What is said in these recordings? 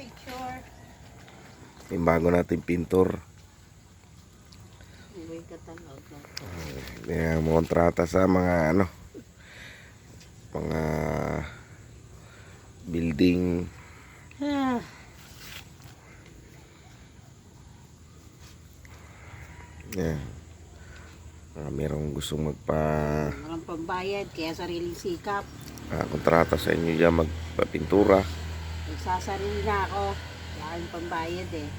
picture. Yung bago natin pintor. Uwi ka talaga. May mga kontrata sa mga mga building. Yeah. Merong gustong Walang pambayad, kaya sariling sikap. kontrata sa inyo dyan magpapintura. Nagsasarili na ako. Wala kang pambayad eh.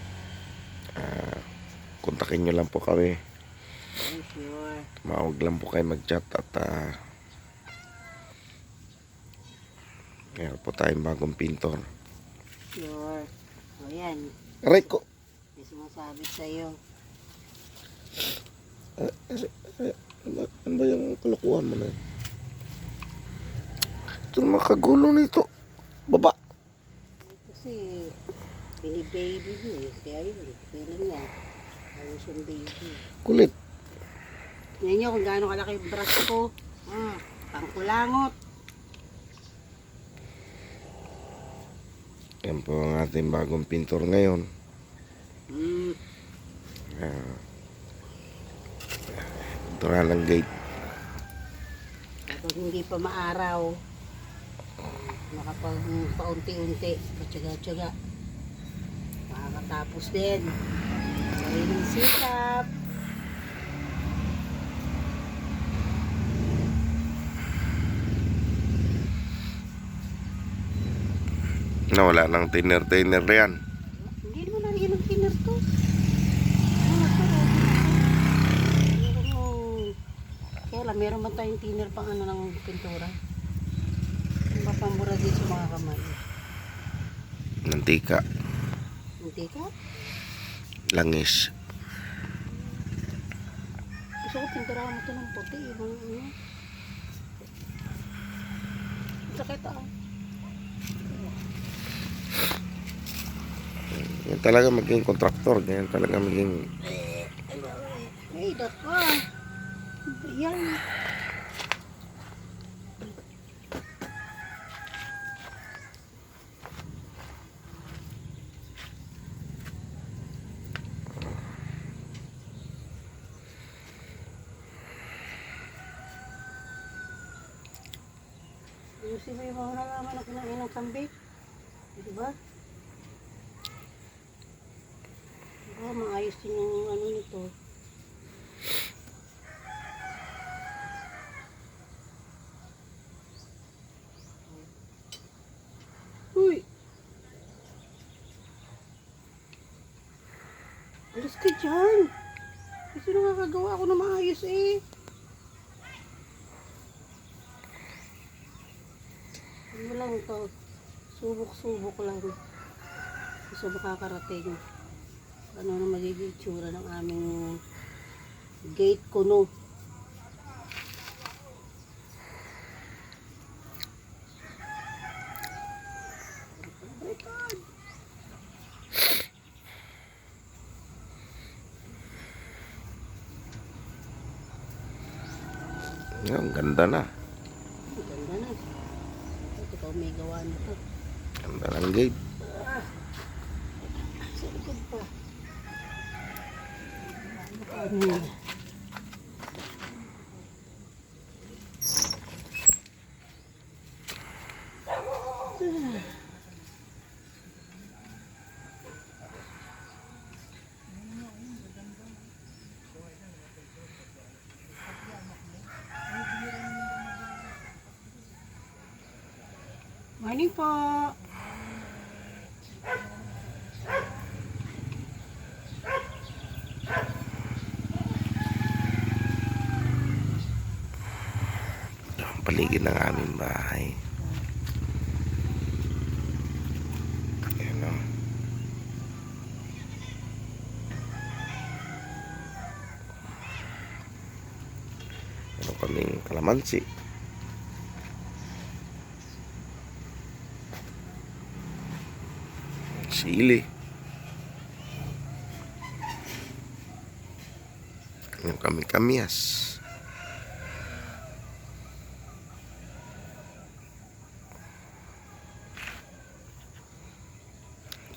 Kontakin nyo lang po kami. Oh, sure. Mawag lang po kayo mag-chat at meron po tayong bagong pintor. Sure. O yan. Aray ko! May sumasabit sa'yo. Ano ba yung kalokohan mo na yun? Ito na makagulo nito. Baba! Kasi, baby mo eh. Kaya yun, kailan niya. Ayos yung baby. Kulit. Tingnan nyo kung gaano kalaki yung brush ko. Pangkulangot. Yan po ang ating bagong pintor ngayon. Pintura ng gate. Kapag hindi pa maaraw, nakapag paunti-unti, patsaga-tsaga, makakatapos din. Sariling sikap. Wala ng thinner yan. Hindi naman nariyan ng thinner to. Kaya lang, meron man tayong thinner pang ng pintura. Mapamura din sa mga kamay. Mantika. Hindi ka? Langis. Gusto ko pinturahan mo ito ng puti. Sakit Yan talaga maging kontraktor. Yan talaga maging... Ay, dako. Yan. Ayusin mo yung mga nalaman na kinain ng kambing. Diba? Maayos din yung nito. Uy! Alas ka dyan! Kasi nakakagawa ako na maayos eh. Ano lang to? Subok-subok lang. Gusto makakarating. Ano na magiging itsura ng aming gate kuno. Yan, ganda na. Ganda na. Ito may gawa nito. Ganda ng gate. Sa likod pa. Ano? Morning po. Paligid ng aming bahay. Ayan o. Meron kaming kalamansi. Sili. Meron kaming kamyas.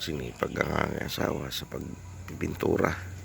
sinipag ang aking asawa sa pagpipintura.